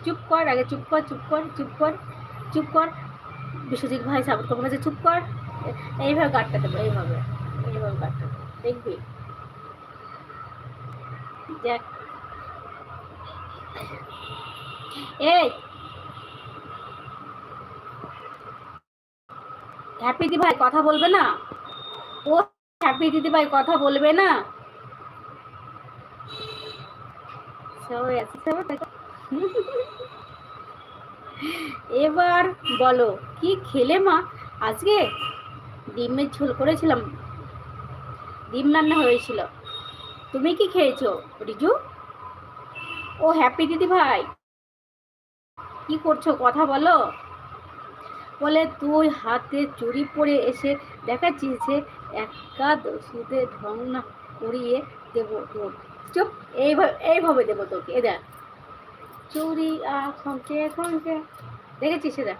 চুপ কর, আগে চুপ কর, চুপ কর, চুপ কর, চুপ কর। বিশ্বজিৎ ভাই সাপোর্ট করবো না, চুপ কর। এইভাবে গাড়টা দেবো, এইভাবে, এইভাবে গাড়টা দেবো, দেখবি দেখ। এই হ্যাপি দি ভাই কথা বলবে না? ও হ্যাপি দিদি ভাই কথা বলবে না? সবাই আছে, সবাই থাকে। এবার বলো কি খেলে মা আজকে? ডিমের ঝোল করেছিলাম, ডিম রান্না হয়েছিল। তুমি কি খেয়েছো রিজু? ও হ্যাপি দিদি ভাই কি করছো কথা বলো। বলে তুই হাতে চুরি পরে এসে দেখাচ্ছিস যে একাদশীতে ঢং না করিয়ে দেবো তোর। চুপ, এইভাবে এইভাবে দেবো তোকে। এ দেখ চুরি খঙ্কে খঙ্কে, দেখেছিস? এ দেখ